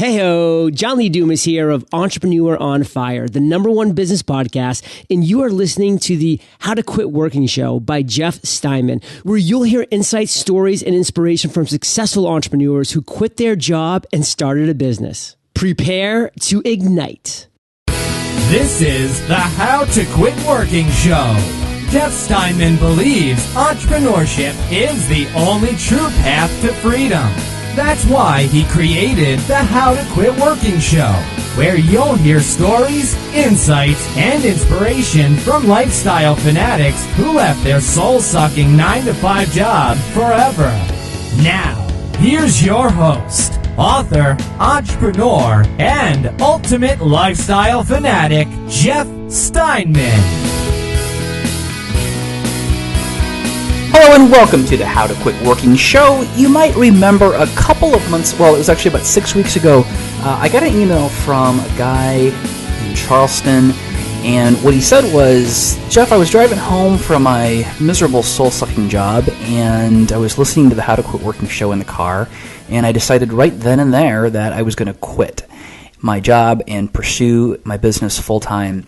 Heyo, John Lee Dumas here of Entrepreneur on Fire, the #1 business podcast, and you are listening to the How to Quit Working show by Jeff Steinman, where you'll hear insights, stories, and inspiration from successful entrepreneurs who quit their job and started a business. Prepare to ignite. This is the How to Quit Working show. Jeff Steinman believes entrepreneurship is the only true path to freedom. That's why he created the How to Quit Working show, where you'll hear stories, insights, and inspiration from lifestyle fanatics who left their soul-sucking 9-to-5 job forever. Now, here's your host, author, entrepreneur, and ultimate lifestyle fanatic, Jeff Steinman. Hello and welcome to the How to Quit Working show. You might remember a couple of months, well, it was actually about 6 weeks ago, I got an email from a guy in Charleston, and what he said was, Jeff, I was driving home from my miserable soul-sucking job, and I was listening to the How to Quit Working show in the car, and I decided right then and there that I was going to quit my job and pursue my business full-time.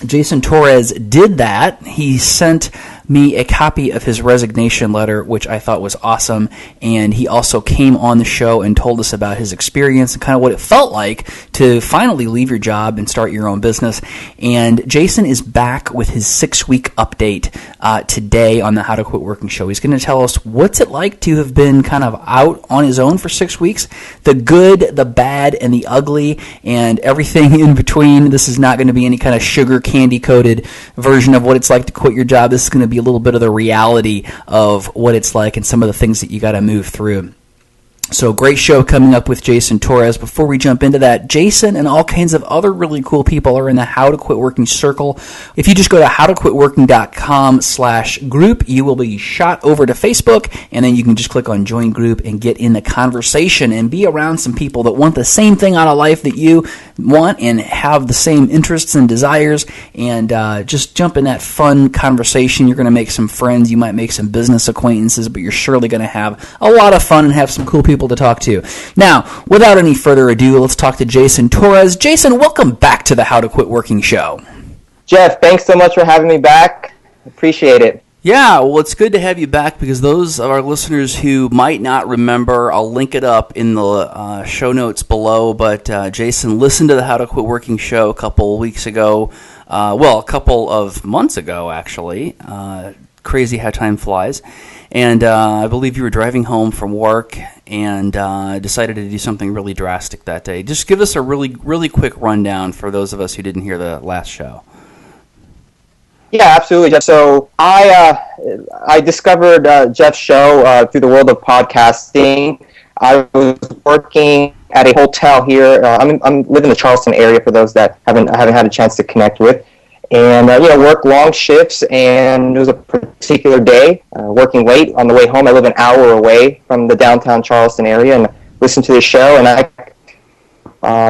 Jason Torres did that. He sent me a copy of his resignation letter, which I thought was awesome, and he also came on the show and told us about his experience and kind of what it felt like to finally leave your job and start your own business. And Jason is back with his 6-week update today on the How to Quit Working show. He's going to tell us what's it like to have been kind of out on his own for 6 weeks, the good, the bad, and the ugly, and everything in between. This is not going to be any kind of sugar candy-coated version of what it's like to quit your job. This is going to be a little bit of the reality of what it's like and some of the things that you got to move through. So great show coming up with Jason Torres. Before we jump into that, Jason and all kinds of other really cool people are in the How to Quit Working circle. If you just go to howtoquitworking.com/group, you will be shot over to Facebook, and then you can just click on Join Group and get in the conversation and be around some people that want the same thing out of life that you want and have the same interests and desires, and just jump in that fun conversation. You're going to make some friends. You might make some business acquaintances, but you're surely going to have a lot of fun and have some cool people to talk to. Now, without any further ado, let's talk to Jason Torres. Jason, welcome back to the How to Quit Working show. Jeff, thanks so much for having me back. Appreciate it. Yeah, well, it's good to have you back because those of our listeners who might not remember, I'll link it up in the show notes below, but Jason listened to the How to Quit Working show a couple weeks ago, a couple of months ago, actually. Crazy how time flies. And I believe you were driving home from work and decided to do something really drastic that day. Just give us a really, really quick rundown for those of us who didn't hear the last show. Yeah, absolutely, Jeff. So I discovered Jeff's show through the world of podcasting. I was working at a hotel here. I'm live in the Charleston area for those that I haven't had a chance to connect with. And, work long shifts, and it was a particular day, working late on the way home. I live an hour away from the downtown Charleston area and listened to the show, and I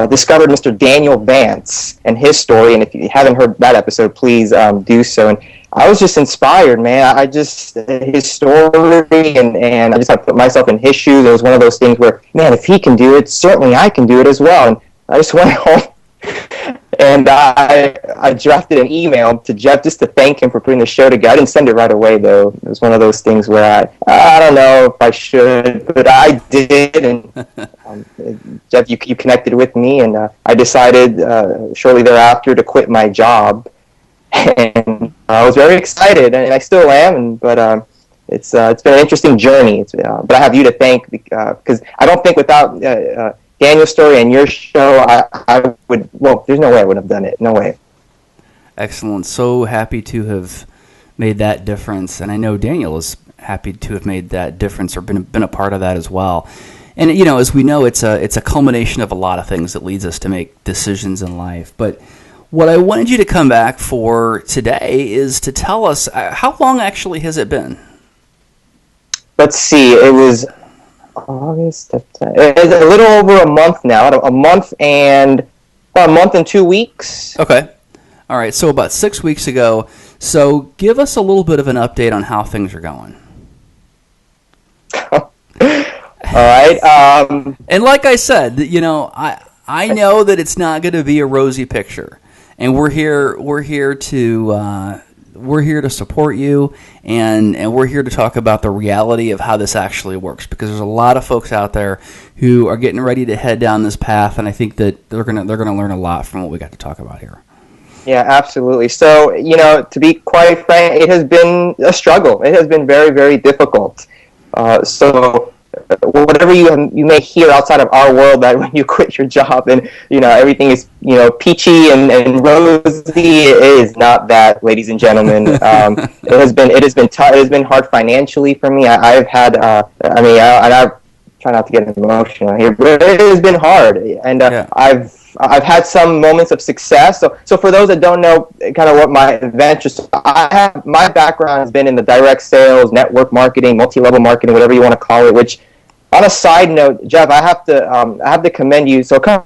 discovered Mr. Daniel Vance and his story, and if you haven't heard that episode, please do so. And I was just inspired, man. His story, and I just had to put myself in his shoes. It was one of those things where, man, if he can do it, certainly I can do it as well. And I just went home. And I drafted an email to Jeff just to thank him for putting the show together. I didn't send it right away, though. It was one of those things where I don't know if I should, but I did. And Jeff, you connected with me, and I decided shortly thereafter to quit my job. And I was very excited, and I still am. But it's been an interesting journey. But I have you to thank because I don't think without Daniel's story and your show, I would, well, there's no way I would have done it. No way. Excellent. So happy to have made that difference. And I know Daniel is happy to have made that difference or been a part of that as well. And, as we know, it's a culmination of a lot of things that leads us to make decisions in life. But what I wanted you to come back for today is to tell us, how long actually has it been? Let's see. It was August. It's a little over a month now. A month and 2 weeks. Okay. All right. So about 6 weeks ago. So give us a little bit of an update on how things are going. All right. And like I said, you know, I know that it's not going to be a rosy picture, and we're here to support you, and we're here to talk about the reality of how this actually works, because there's a lot of folks out there who are getting ready to head down this path, and I think that they're gonna learn a lot from what we got to talk about here. Yeah, absolutely. So, you know, to be quite frank, it has been a struggle. It has been very, very difficult. So whatever you may hear outside of our world, that when you quit your job and, you know, everything is, you know, peachy and rosy, it is not that, ladies and gentlemen. It has been tough. It has been hard financially for me. I've had, I try not to get emotional here, but it has been hard, and I've had some moments of success. So for those that don't know kind of what my ventures, my background has been in the direct sales, network marketing, multi-level marketing, whatever you want to call it. Which, on a side note, Jeff, I have to commend you. So about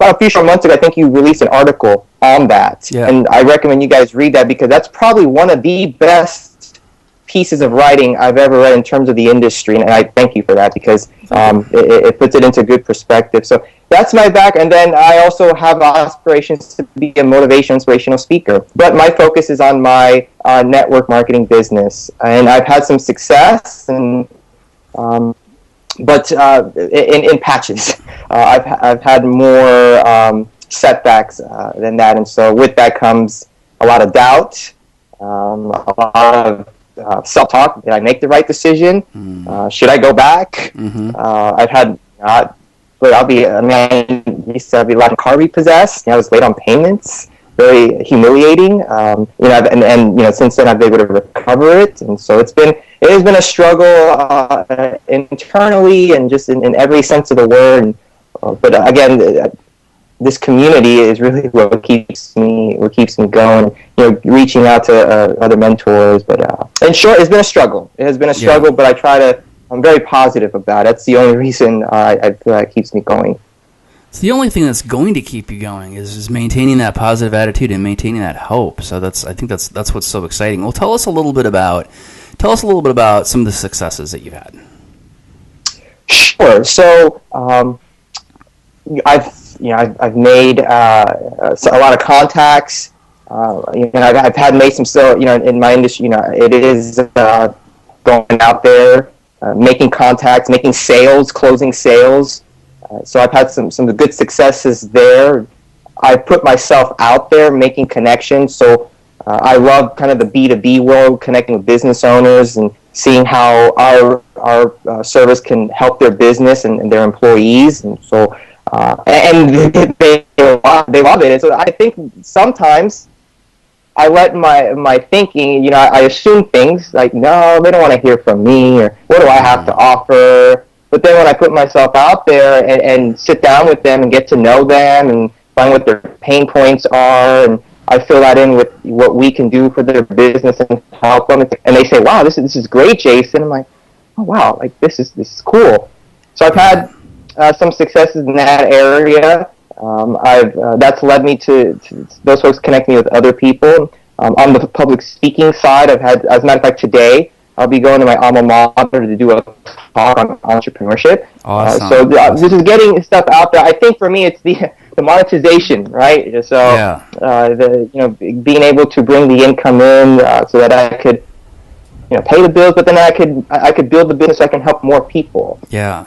a few short months ago, I think you released an article on that, and I recommend you guys read that, because that's probably one of the best pieces of writing I've ever read in terms of the industry, and I thank you for that, because it puts it into good perspective. So that's my back, and then I also have aspirations to be a inspirational speaker, but my focus is on my network marketing business, and I've had some success, and but in patches. I've had more setbacks than that, and so with that comes a lot of doubt, a lot of self-talk. Did I make the right decision? Should I go back? I've had, but I'll be, used to be a lot of car repossessed. I was late on payments, very humiliating. You know, and you know, since then I've been able to recover it, and so it has been a struggle internally and just in every sense of the word. But again, this community is really what keeps me going. You know, reaching out to other mentors. But in short, it's been a struggle. It has been a struggle, but I'm very positive about it. That's the only reason I feel like keeps me going. It's the only thing that's going to keep you going is maintaining that positive attitude and maintaining that hope. So I think that's what's so exciting. Well, tell us a little bit about some of the successes that you've had. Sure. So I've made a lot of contacts. You know, I've made some. So, you know, in my industry, you know, it is going out there, making contacts, making sales, closing sales. So I've had some good successes there. I put myself out there, making connections. So I love kind of the B2B world, connecting with business owners and seeing how our service can help their business and their employees. And so. And they love it. And so I think sometimes I let my thinking, you know, I assume things like, no, they don't want to hear from me, or what do I have to offer? But then when I put myself out there and sit down with them and get to know them and find what their pain points are, and I fill that in with what we can do for their business and help them, and they say, wow, this is great, Jason. I'm like, oh wow, like this is cool. So I've had some successes in that area. That's led me to those folks connect me with other people. On the public speaking side, I've had, as a matter of fact, today I'll be going to my alma mater to do a talk on entrepreneurship. Awesome. So this is getting stuff out there. I think for me, it's the monetization, right? So being able to bring the income in so that I could, you know, pay the bills, but then I could build the business so I can help more people. Yeah.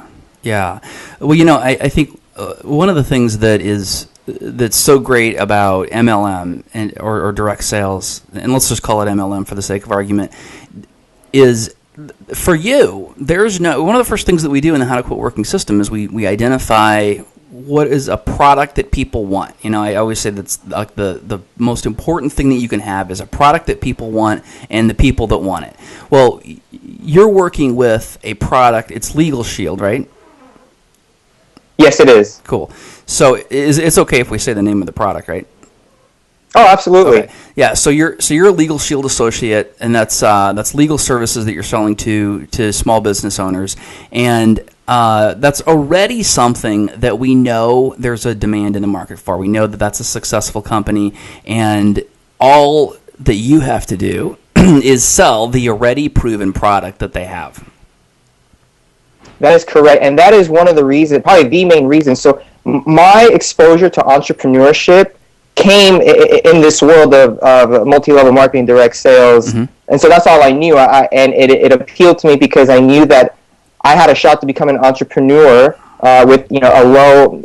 Well, you know, I think one of the things that's so great about MLM or direct sales, and let's just call it MLM for the sake of argument, is for you, one of the first things that we do in the How to Quit Working system is we identify what is a product that people want. You know, I always say that's like the most important thing that you can have is a product that people want and the people that want it. Well, you're working with a product, it's Legal Shield, right? Yes, it is. Cool. So it's okay if we say the name of the product, right? Oh, absolutely. Okay. Yeah. So you're a Legal Shield associate, and that's legal services that you're selling to small business owners, and that's already something that we know there's a demand in the market for. We know that that's a successful company, and all that you have to do is sell the already proven product that they have. That is correct, and that is one of the reasons, probably the main reason. So my exposure to entrepreneurship came in this world of multi-level marketing, direct sales, and so that's all I knew. And it appealed to me because I knew that I had a shot to become an entrepreneur with a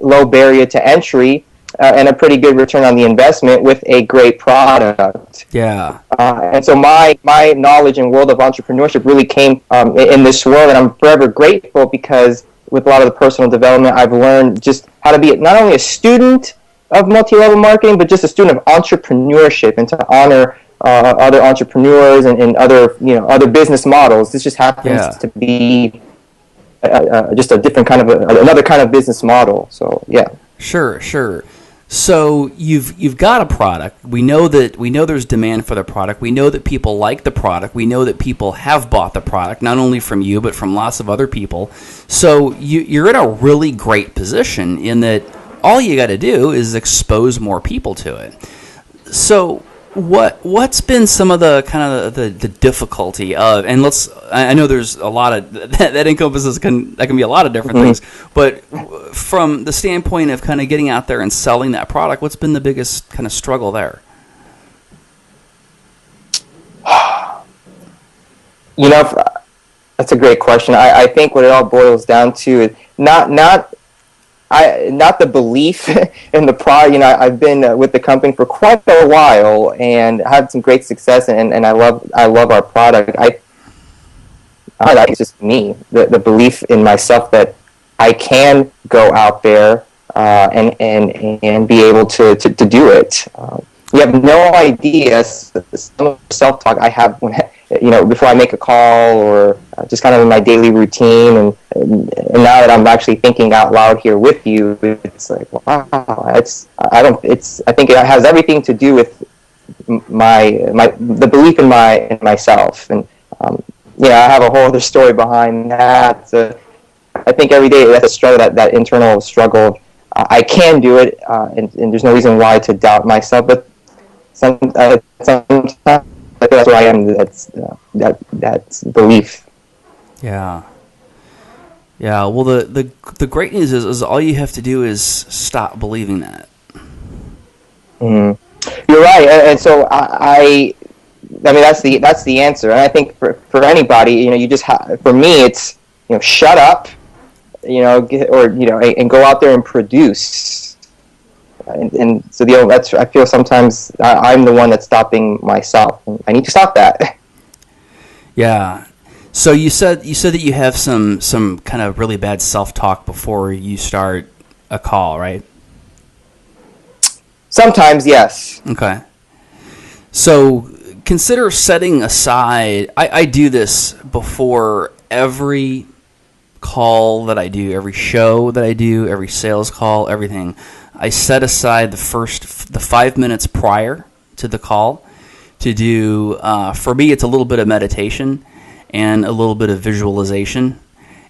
low barrier to entry and a pretty good return on the investment with a great product. Yeah. And so my knowledge and world of entrepreneurship really came in this world, and I'm forever grateful because with a lot of the personal development, I've learned just how to be not only a student of multi-level marketing, but just a student of entrepreneurship and to honor other entrepreneurs and other business models. This just happens to be just a different kind of another kind of business model. So yeah. Sure. So you've got a product. We know there's demand for the product. We know that people like the product. We know that people have bought the product, not only from you, but from lots of other people. So you're in a really great position in that all you got to do is expose more people to it. So what's been some of the kind of the difficulty of, and I know there's a lot of that encompasses that can be a lot of different things, but from the standpoint of kind of getting out there and selling that product, what's been the biggest kind of struggle there? That's a great question. I think what it all boils down to is not the belief in the product. I've been with the company for quite a while and had some great success, and I love our product. It's just me, the belief in myself that I can go out there and be able to do it. You have no idea some of the self-talk I have when before I make a call or just kind of in my daily routine, and now that I'm actually thinking out loud here with you, it's like, wow, I think it has everything to do with the belief in myself, and I have a whole other story behind that. So I think every day that's a struggle, that internal struggle. I can do it, and there's no reason why to doubt myself, but sometimes that's where I am. That's belief. Yeah. Well, the great news is all you have to do is stop believing that. You're right, and so I mean that's the answer. And I think for anybody, you just for me, it's shut up, and go out there and produce. And so I feel sometimes I'm the one that's stopping myself. I need to stop that. Yeah. So you said that you have some kind of really bad self-talk before you start a call, right? Sometimes, yes. Okay. So consider setting aside. I do this before every call that I do, every show that I do, every sales call, everything. I set aside the 5 minutes prior to the call to do, for me, it's a little bit of meditation and a little bit of visualization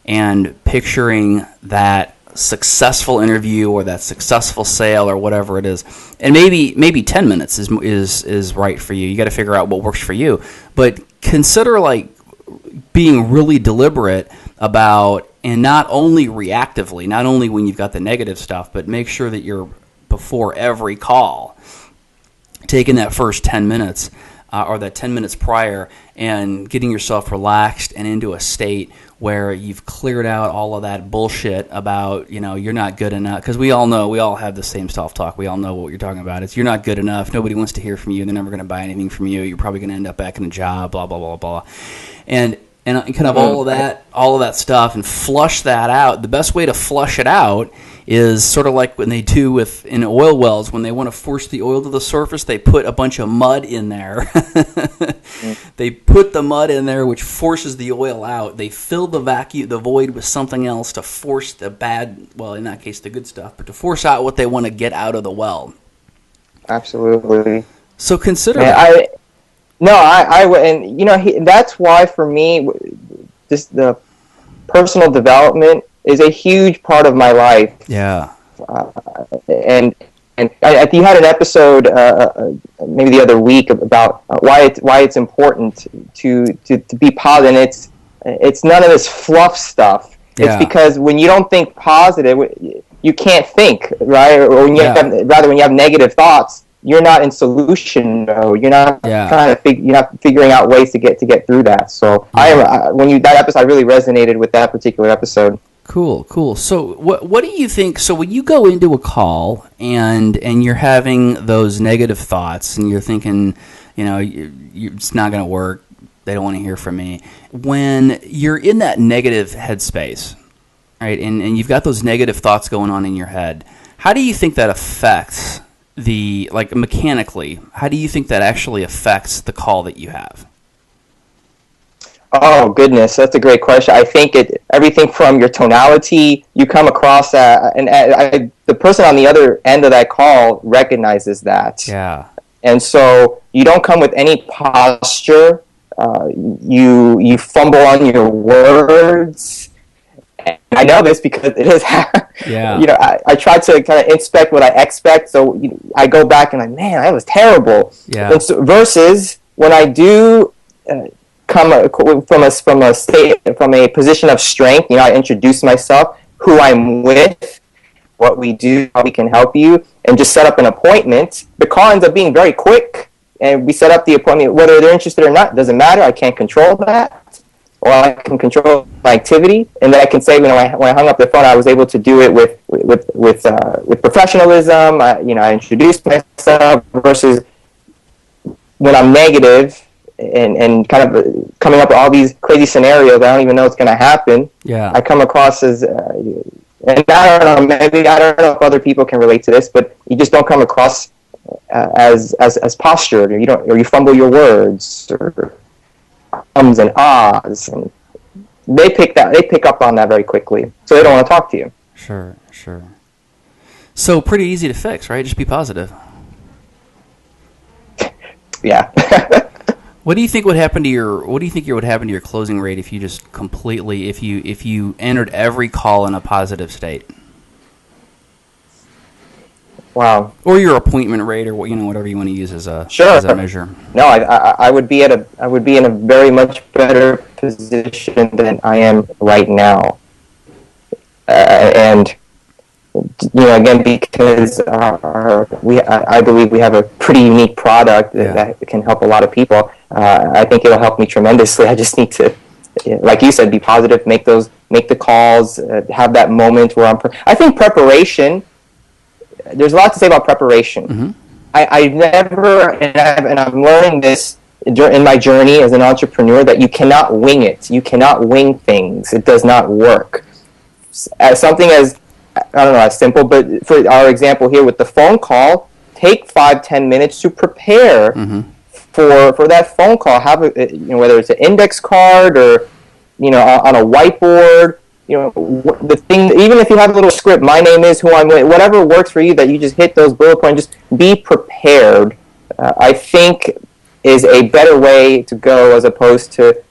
and picturing that successful interview or that successful sale or whatever it is. And maybe 10 minutes is right for you. You got to figure out what works for you. But consider being really deliberate about, and not only reactively, not only when you've got the negative stuff, but make sure that you're, before every call, taking that first 10 minutes or that 10 minutes prior and getting yourself relaxed and into a state where you've cleared out all of that bullshit about, you're not good enough. Because we all know, we all have the same self-talk. We all know what you're talking about. It's you're not good enough. Nobody wants to hear from you. They're never going to buy anything from you. You're probably going to end up back in a job, blah, blah, blah, blah. And kind of all of that stuff, and flush that out. The best way to flush it out is sort of like when they do in oil wells, when they want to force the oil to the surface, they put a bunch of mud in there. They put the mud in there, which forces the oil out. They fill the void with something else to force the bad, well, in that case, the good stuff, but to force out what they want to get out of the well. Absolutely. So consider that's why for me, just the personal development is a huge part of my life. Yeah. And you had an episode maybe the other week about why it's important to be positive. And it's none of this fluff stuff. It's because when you don't think positive, you can't think, right? Or when you when you have negative thoughts, you're not in solution mode. You're not trying to you're not figuring out ways to get through that. So that episode, I really resonated with that particular episode. Cool. So what do you think? So when you go into a call and you're having those negative thoughts and you're thinking, it's not going to work, they don't want to hear from me. When you're in that negative headspace, right, and you've got those negative thoughts going on in your head, how do you think that affects mechanically, how do you think that actually affects the call that you have? Oh, goodness, that's a great question. I think everything from your tonality, you come across the person on the other end of that call recognizes that. Yeah. And so you don't come with any posture. You fumble on your words. I know this because it is. I try to kind of inspect what I expect. So I go back and man, that was terrible. Yeah. And so, versus when I do come from a position of strength, I introduce myself, who I'm with, what we do, how we can help you, and just set up an appointment. The call ends up being very quick, and we set up the appointment. Whether they're interested or not doesn't matter. I can't control that, or I can control my activity. And then I can say, when I hung up the phone, I was able to do it with professionalism. I introduced myself, versus when I'm negative and kind of coming up with all these crazy scenarios I don't even know what's going to happen. Yeah. I come across as, and I don't know, maybe I don't know if other people can relate to this, but you just don't come across as postured, or you fumble your words, or ums and ahs, and they pick up on that very quickly, so they don't want to talk to you. Sure. So pretty easy to fix, right? Just be positive. Yeah. What do you think would happen to your closing rate if you just completely if you entered every call in a positive state? Wow. Or your appointment rate, or whatever you want to use as a measure. No, I would be in a very much better position than I am right now, and again, because I believe we have a pretty unique product that can help a lot of people. I think it'll help me tremendously. I just need to, like you said, be positive, make the calls, have that moment where I think preparation. There's a lot to say about preparation. Mm-hmm. I never, and I'm learning this in my journey as an entrepreneur, that you cannot wing it. You cannot wing things. It does not work. As something as, I don't know, as simple, but for our example here with the phone call, take 5-10 minutes to prepare for that phone call. Have whether it's an index card or on a whiteboard. The thing, even if you have a little script, my name is, who I'm with, whatever works for you, that you just hit those bullet points. Just be prepared. I think is a better way to go, as opposed to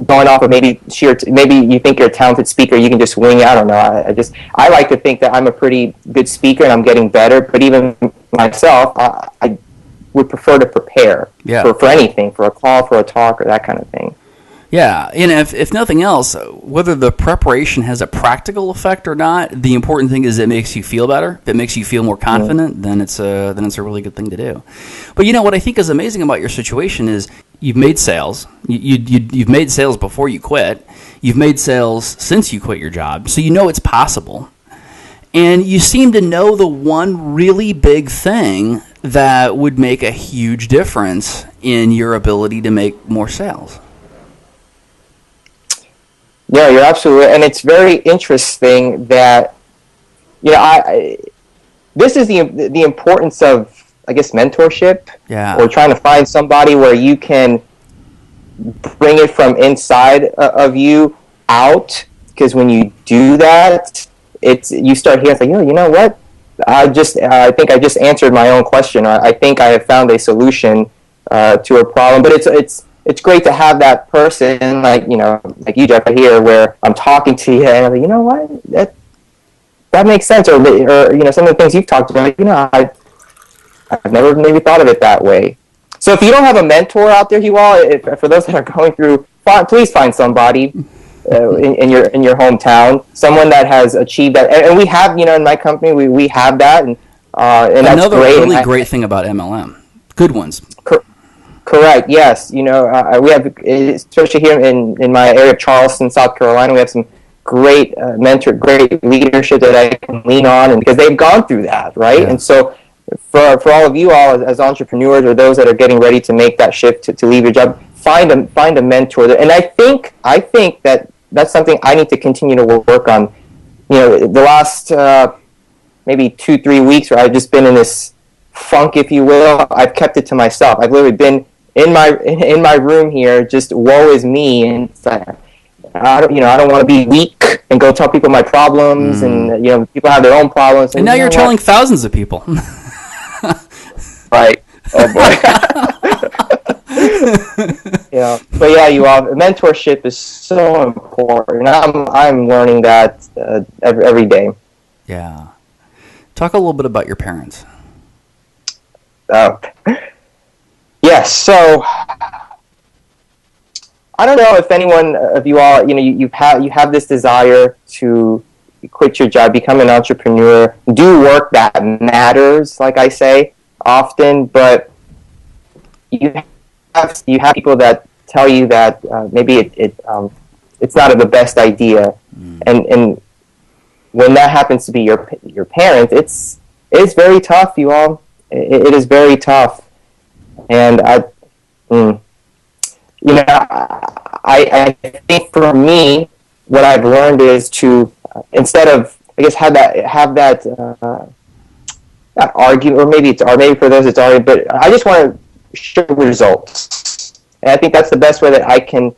going off of maybe you think you're a talented speaker, you can just wing it. I don't know. I like to think that I'm a pretty good speaker and I'm getting better, but even myself, I would prefer to prepare for anything, for a call, for a talk, or that kind of thing. Yeah, and if nothing else, whether the preparation has a practical effect or not, the important thing is it makes you feel better. If it makes you feel more confident, then it's a really good thing to do. But what I think is amazing about your situation is you've made sales. You've made sales before you quit. You've made sales since you quit your job, so it's possible. And you seem to know the one really big thing that would make a huge difference in your ability to make more sales. Yeah, you're absolutely, and it's very interesting that this is the importance of, I guess, mentorship, or trying to find somebody where you can bring it from inside of you out. Because when you do that, you start hearing, like, you know what? I think I just answered my own question. Or I think I have found a solution to a problem. But it's great to have that person, like you, Jeff, here, where I'm talking to you, and I'm like, you know what, that makes sense, or some of the things you've talked about, I've never maybe thought of it that way. So if you don't have a mentor out there, you all, for those that are going through, please find somebody. in your hometown, someone that has achieved that, and we have, in my company, we have that, and that's another great. really great thing about MLM, good ones. Correct. Yes. We have, especially here in my area of Charleston, South Carolina, we have some great great leadership that I can lean on, and because they've gone through that, right? Yeah. And so, for all of you all as entrepreneurs or those that are getting ready to make that shift to leave your job, find a mentor. And I think that's something I need to continue to work on. The last maybe 2-3 weeks where I've just been in this funk, if you will, I've kept it to myself. I've literally been in my room here, just woe is me, and it's like, I don't want to be weak and go tell people my problems, and people have their own problems. And now you're telling thousands of people. Right. Oh boy. But yeah, you all, mentorship is so important. I'm learning that every day. Yeah. Talk a little bit about your parents. Yes. So I don't know if anyone of you all, you have this desire to quit your job, become an entrepreneur, do work that matters, like I say often, but you have people that tell you that maybe it's not the best idea, and when that happens to be your parents, it's very tough, you all. It is very tough, and I think for me, what I've learned is to instead of, I guess, have that not argue, or maybe for those it's arguing, but I just want to show results, and I think that's the best way that I can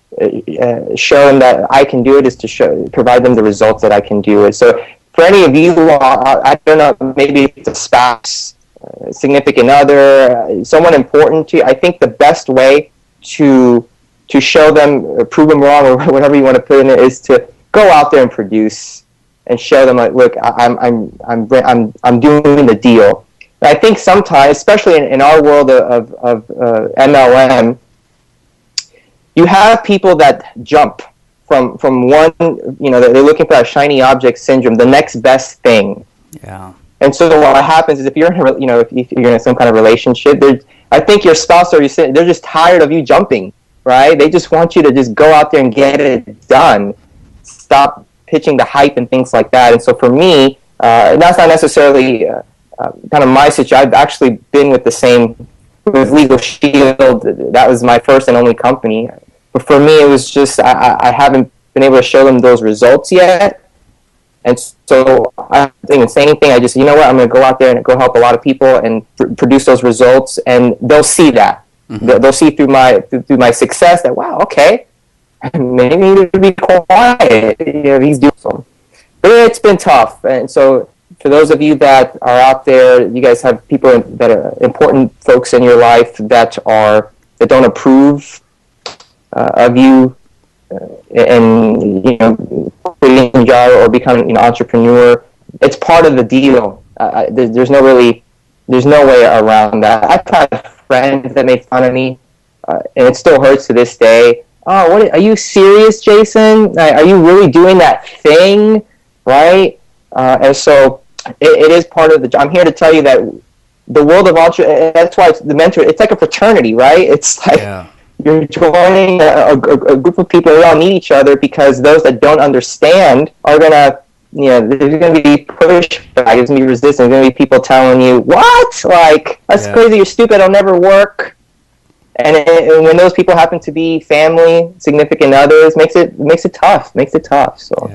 show them that I can do it, is to provide them the results that I can do it. So for any of you, I don't know, maybe it's a spouse, significant other, someone important to you, I think the best way to show them, or prove them wrong, or whatever you want to put in it, is to go out there and produce and show them, like, look, I'm doing the deal. And I think sometimes, especially in our world of MLM, you have people that jump from one, they're looking for that shiny object syndrome, the next best thing. Yeah. And so what happens is, if you're in if you're in some kind of relationship, I think your spouse they're just tired of you jumping, right? They just want you to just go out there and get it done. Stop pitching the hype and things like that. And so for me, that's not necessarily kind of my situation. I've actually been with Legal Shield. That was my first and only company. But for me, it was just I haven't been able to show them those results yet. And so I didn't say anything. I just, I'm going to go out there and go help a lot of people and produce those results, and they'll see that. Mm-hmm. They'll see through my success that, wow, okay, maybe he need to be quiet. He's doing something. But it's been tough. And so for those of you that are out there, you guys have people that are important folks in your life that don't approve of you, and quitting a job or becoming an entrepreneur. It's part of the deal. There's no way around that. I've had friends that made fun of me, and it still hurts to this day. Oh, what? Are you serious, Jason? Are you really doing that thing, right? And so it is part of the job. I'm here to tell you that the world of entrepreneurs, that's why it's the mentor. It's like a fraternity, right? It's like, yeah, you're joining a group of people. We all need each other, because those that don't understand are gonna, there's gonna be pushback. There's gonna be resistance. There's gonna be people telling you, "What? Like, that's crazy. You're stupid. It'll never work." And when those people happen to be family, significant others, makes it tough. Makes it tough. So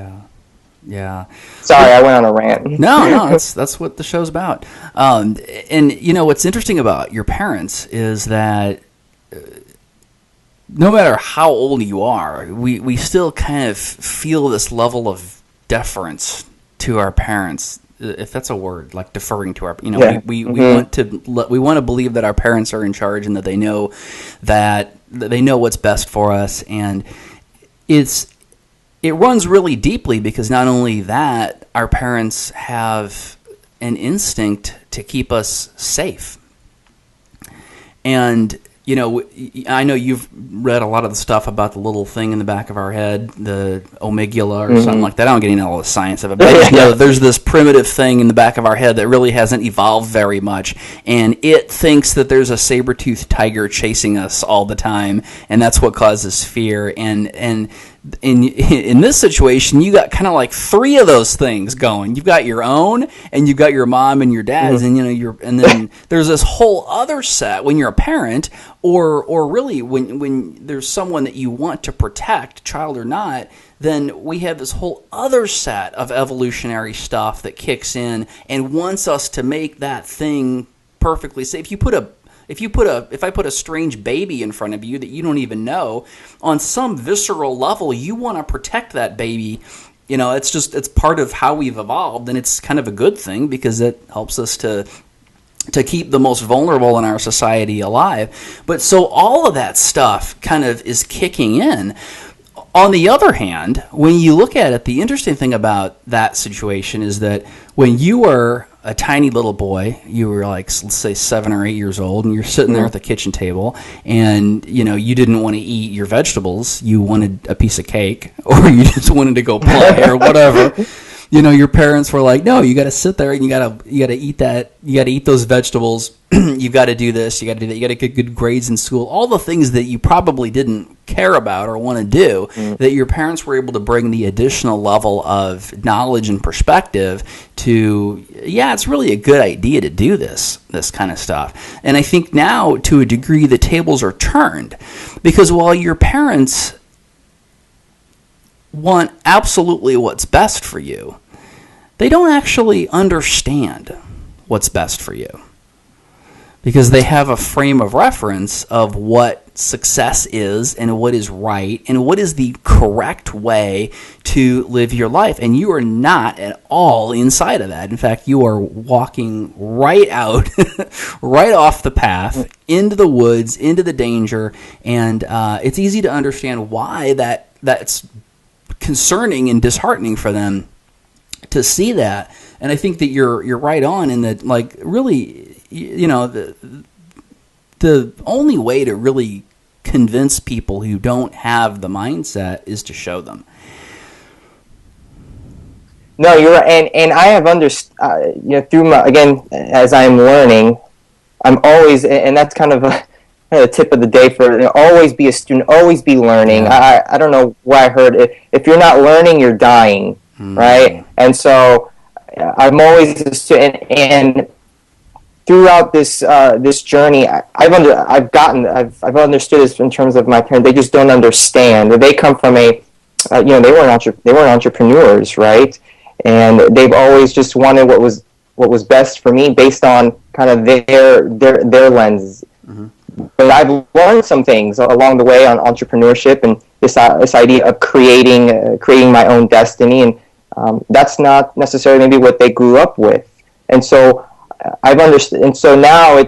yeah. Sorry, I went on a rant. No, that's what the show's about. And what's interesting about your parents is that no matter how old you are, we still kind of feel this level of deference to our parents, if that's a word, like deferring to our, we want to believe that our parents are in charge, and that they know what's best for us, and it runs really deeply, because not only that, our parents have an instinct to keep us safe, and I know you've read a lot of the stuff about the little thing in the back of our head, the amygdala or something like that. I don't get into all the science of it, but I just know that there's this primitive thing in the back of our head that really hasn't evolved very much, and it thinks that there's a saber-toothed tiger chasing us all the time, and that's what causes fear. And in this situation, you got kind of like three of those things going. You've got your own, and you've got your mom and your dad's, and and then there's this whole other set when you're a parent, or really when there's someone that you want to protect, child or not. Then we have this whole other set of evolutionary stuff that kicks in and wants us to make that thing perfectly safe. If I put a strange baby in front of you that you don't even know, on some visceral level, you want to protect that baby. It's part of how we've evolved, and it's kind of a good thing because it helps us to keep the most vulnerable in our society alive. But so all of that stuff kind of is kicking in. On the other hand, when you look at it, the interesting thing about that situation is that when you were a tiny little boy, you were like, let's say 7 or 8 years old, and you're sitting there at the kitchen table, and you didn't want to eat your vegetables, you wanted a piece of cake, or you just wanted to go play or whatever. Your parents were like, no, you got to sit there and you got to eat that, you got to eat those vegetables. You've got to do this, you got to do that, you got to get good grades in school. All the things that you probably didn't care about or want to do, that your parents were able to bring the additional level of knowledge and perspective to, it's really a good idea to do this kind of stuff. And I think now, to a degree, the tables are turned, because while your parents want absolutely what's best for you, they don't actually understand what's best for you, because they have a frame of reference of what success is and what is right and what is the correct way to live your life. And you are not at all inside of that. In fact, you are walking right out, right off the path, into the woods, into the danger. And it's easy to understand why that's concerning and disheartening for them to see that. And I think that you're right on in that, like, really, the only way to really convince people who don't have the mindset is to show them. No, you're right, and I have understood. Through again, as I'm learning, I'm always, and that's kind of the tip of the day for always be a student, always be learning. Yeah. I don't know where I heard it. If you're not learning, you're dying, right? And so I'm always a student, and throughout this journey, I've understood this in terms of my parents. They just don't understand. They come from they weren't entrepreneurs, right? And they've always just wanted what was best for me based on kind of their lens. Mm-hmm. But I've learned some things along the way on entrepreneurship and this idea of creating my own destiny, and that's not necessarily maybe what they grew up with. And so I've understood, and so now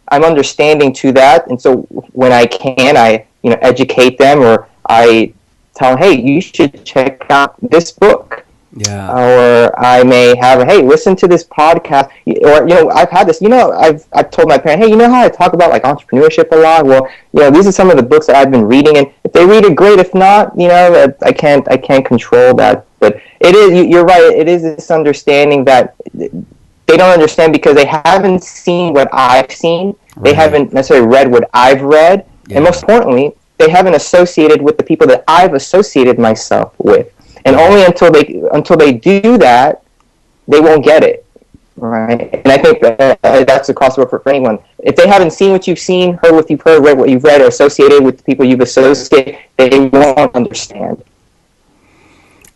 I'm understanding to that. And so when I can, I educate them, or I tell them, hey, you should check out this book. Yeah. Or I may have, hey, listen to this podcast. Or I've had this. I've told my parents, hey, how I talk about like entrepreneurship a lot. Well, these are some of the books that I've been reading, and if they read it, great. If not, I can't control that. But it is. You're right. It is this understanding that they don't understand because they haven't seen what I've seen. Right. They haven't necessarily read what I've read, and most importantly, they haven't associated with the people that I've associated myself with. And only until they do that, they won't get it, right? And I think that's across the board for anyone. If they haven't seen what you've seen, heard what you've heard, read what you've read, or associated with the people you've associated, they won't understand.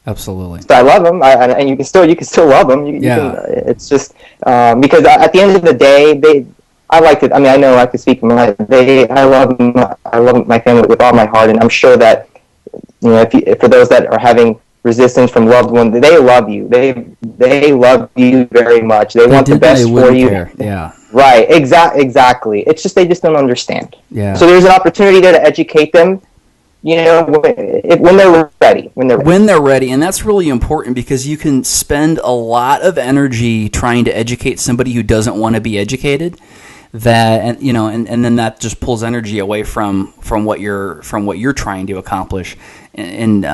Absolutely. So I love them, and you can still love them. It's just because at the end of the day, I like it. I mean, I know I like to speak for I love my family with all my heart, and I'm sure that if for those that are having resistance from loved ones, they love you. They love you very much. They want the best for you. Care. Yeah. Right. Exactly. It's just they just don't understand. Yeah. So there's an opportunity there to educate them. When they're ready. When they're ready, and that's really important because you can spend a lot of energy trying to educate somebody who doesn't want to be educated. that, and and then that just pulls energy away from what you're trying to accomplish. And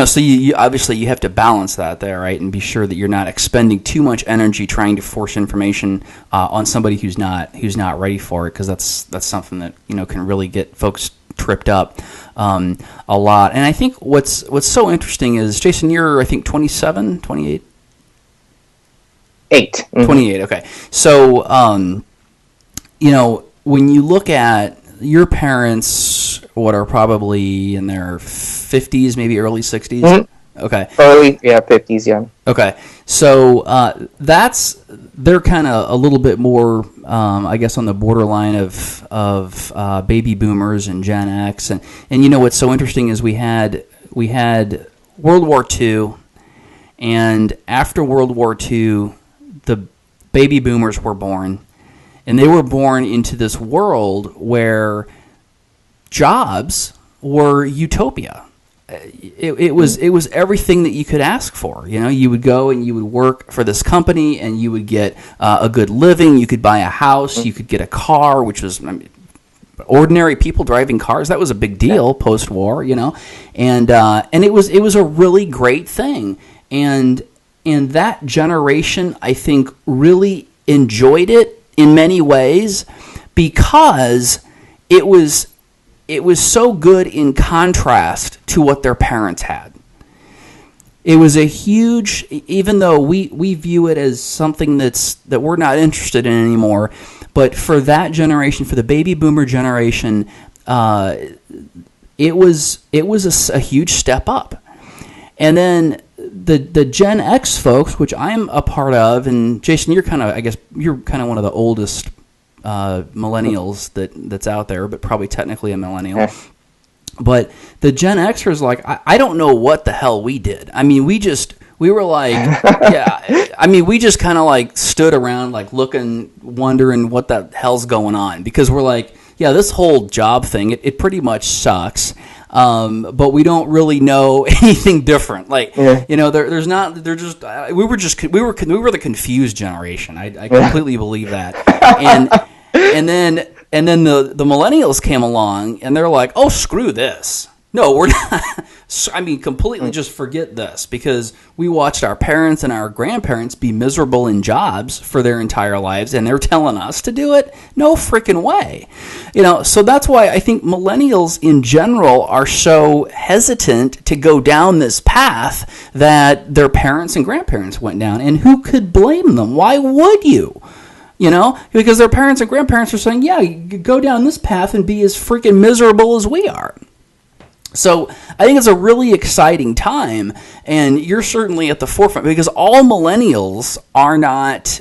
so you obviously you have to balance that there, right, and be sure that you're not expending too much energy trying to force information on somebody who's not ready for it, because that's something that can really get folks tripped up a lot. And I think what's so interesting is, Jason, you're I think 27, 28? 8. Mm-hmm. 28. Okay, so when you look at your parents, what are probably in their 50s, maybe early 60s. Mm-hmm. Okay. Early, 50s, yeah. Okay. So they're kind of a little bit more, I guess, on the borderline of baby boomers and Gen X. And what's so interesting is we had World War II, and after World War II, the baby boomers were born. And they were born into this world where jobs were utopia. It was everything that you could ask for. You would go and you would work for this company, and you would get a good living. You could buy a house. You could get a car, which was ordinary people driving cars. That was a big deal post-war. And it was a really great thing. And that generation, I think, really enjoyed it in many ways, because it was so good in contrast to what their parents had. It was a huge, even though we view it as something that we're not interested in anymore, but for that generation, for the baby boomer generation, it was a huge step up. And then the Gen X folks, which I'm a part of, and Jason, you're kind of one of the oldest millennials that's out there, but probably technically a millennial. Yeah. But the Gen Xers, like, I don't know what the hell we did. I mean, we were like, yeah. I mean, we just kind of like stood around, like looking, wondering what the hell's going on, because we're like, yeah, this whole job thing, it pretty much sucks. But we don't really know anything different. Like, there's not. They're just. We were the confused generation. I completely believe that. And then the millennials came along, and they're like, oh, screw this. No, we're not. I mean, completely just forget this, because we watched our parents and our grandparents be miserable in jobs for their entire lives, and they're telling us to do it? No freaking way. So that's why I think millennials in general are so hesitant to go down this path that their parents and grandparents went down. And who could blame them? Why would you? Because their parents and grandparents are saying, yeah, you go down this path and be as freaking miserable as we are. So I think it's a really exciting time, and you're certainly at the forefront, because all millennials are not,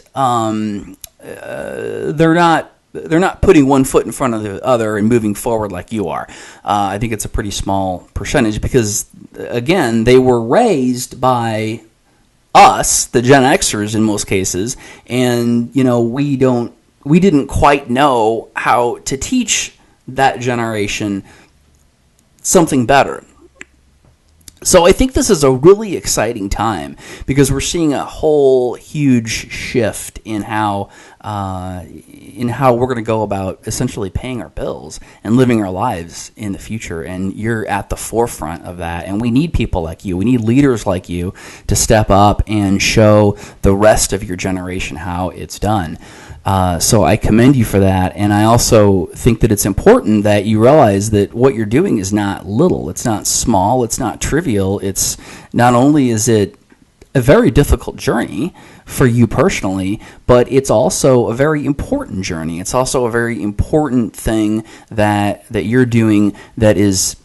they're not putting one foot in front of the other and moving forward like you are. I think it's a pretty small percentage, because, again, they were raised by us, the Gen Xers in most cases, and we didn't quite know how to teach that generation something better. So I think this is a really exciting time, because we're seeing a whole huge shift in how we're going to go about essentially paying our bills and living our lives in the future. And you're at the forefront of that. And we need people like you. We need leaders like you to step up and show the rest of your generation how it's done. So I commend you for that, and I also think that it's important that you realize that what you're doing is not little, it's not small, it's not trivial. It's not only is it a very difficult journey for you personally, but it's also a very important journey. It's also a very important thing that you're doing that is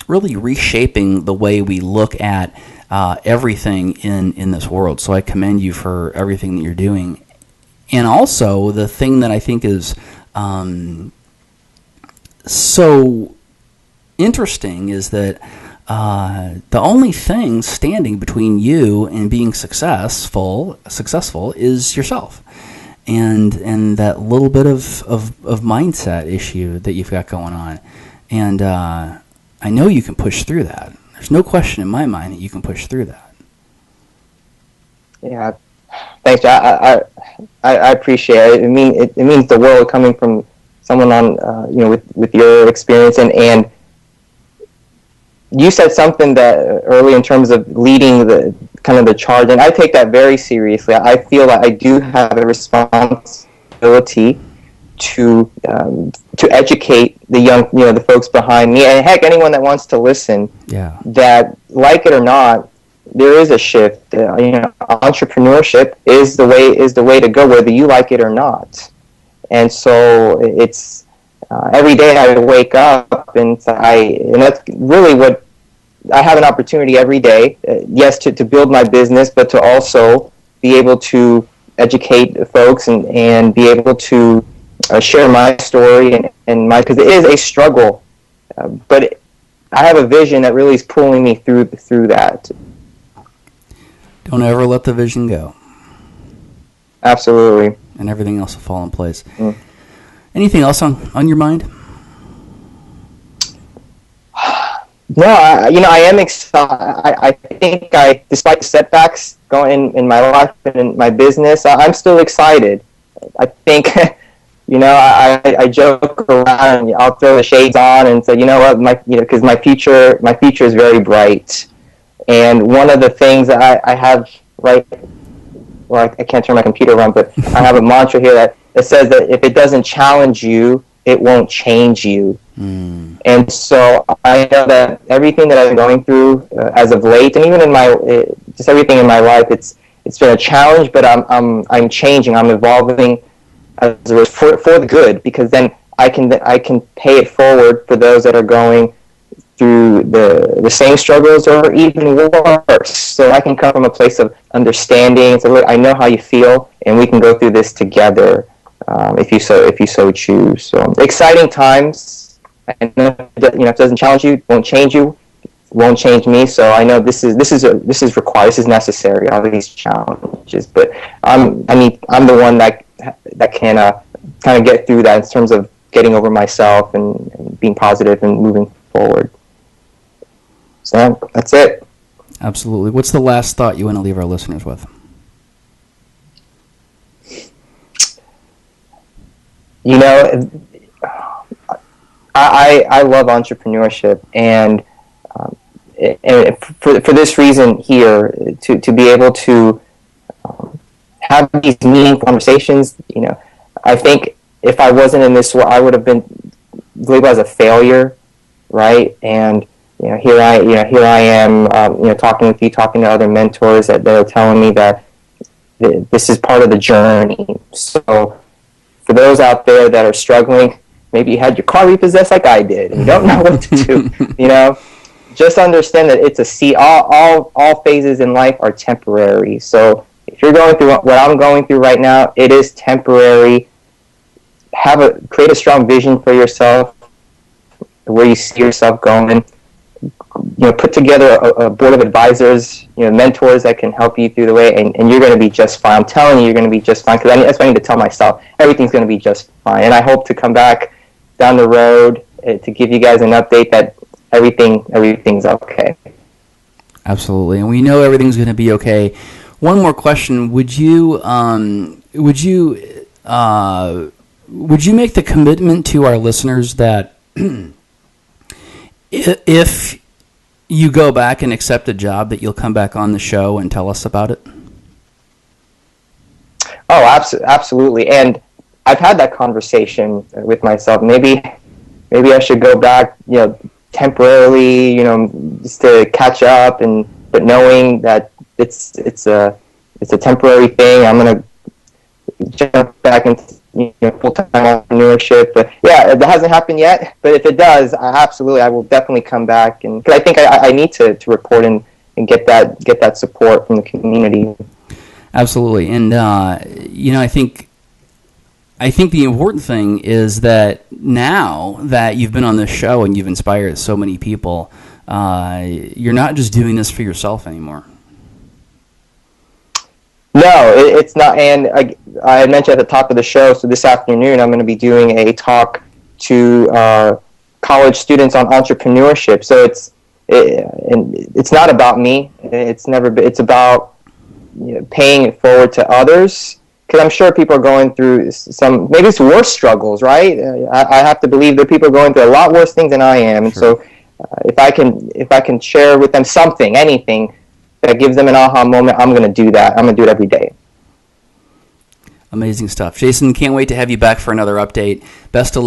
really reshaping the way we look at everything in this world. So I commend you for everything that you're doing. And also, the thing that I think is so interesting is that the only thing standing between you and being successful is yourself, and that little bit of mindset issue that you've got going on. And I know you can push through that. There's no question in my mind that you can push through that. Yeah. Thanks. I appreciate it. It means the world coming from someone on with your experience, and you said something that early in terms of leading the charge, and I take that very seriously. I feel that I do have a responsibility to educate the young, the folks behind me, and heck, anyone that wants to listen. Yeah. That, like it or not, there is a shift. Entrepreneurship is the way to go, whether you like it or not. And so it's every day I wake up, and that's really what I have an opportunity every day. Yes, to build my business, but to also be able to educate folks and be able to share my story and because it is a struggle, but I have a vision that really is pulling me through that. Don't ever let the vision go. Absolutely. And everything else will fall in place. Anything else on your mind? No, I am excited. I think despite the setbacks going in my life and in my business, I'm still excited. I think, I joke around and I'll throw the shades on and say, because my future is very bright. And one of the things that I have I can't turn my computer on, but I have a mantra here that says that if it doesn't challenge you, it won't change you. And so I know that everything that I've been going through as of late, and even in just everything in my life, it's been a challenge. But I'm changing. I'm evolving for the good, because then I can pay it forward for those that are going through the same struggles or even worse. So I can come from a place of understanding. So look, I know how you feel, and we can go through this together if you so choose. So exciting times. I know if it doesn't challenge you, it won't change you, it won't change me. So I know this is required, this is necessary, all these challenges. But I'm the one that can kind of get through that in terms of getting over myself and being positive and moving forward. So that's it. Absolutely. What's the last thought you want to leave our listeners with? I love entrepreneurship, and for this reason here, to be able to have these meaningful conversations. I think if I wasn't in this world, I would have been labeled as a failure, right? And here I am, talking with you, talking to other mentors that are telling me that this is part of the journey. So for those out there that are struggling, maybe you had your car repossessed like I did, and you don't know what to do. Just understand that it's all phases in life are temporary. So if you're going through what I'm going through right now, it is temporary. Create a strong vision for yourself, where you see yourself going. Put together a board of advisors, mentors that can help you through the way, and you're going to be just fine. I'm telling you, you're going to be just fine, because that's what I need to tell myself. Everything's going to be just fine, and I hope to come back down the road to give you guys an update that everything's okay. Absolutely, and we know everything's going to be okay. One more question: Would you make the commitment to our listeners that if you go back and accept a job, that you'll come back on the show and tell us about it? Oh, absolutely. And I've had that conversation with myself. Maybe I should go back, temporarily, just to catch up, but knowing that it's a temporary thing. I'm gonna jump back into full-time entrepreneurship. But yeah, that hasn't happened yet. But if it does, I will definitely come back, and because I think I need to report and get that support from the community. Absolutely, and I think the important thing is that now that you've been on this show and you've inspired so many people, you're not just doing this for yourself anymore. No, it's not. And I mentioned at the top of the show, so this afternoon I'm going to be doing a talk to college students on entrepreneurship. So it's not about me. It's about paying it forward to others, because I'm sure people are going through some, maybe it's worse struggles, right? I have to believe there are people going through a lot worse things than I am. And so if I can share with them something, anything that gives them an aha moment, I'm going to do that. I'm going to do it every day. Amazing stuff. Jason, can't wait to have you back for another update. Best of luck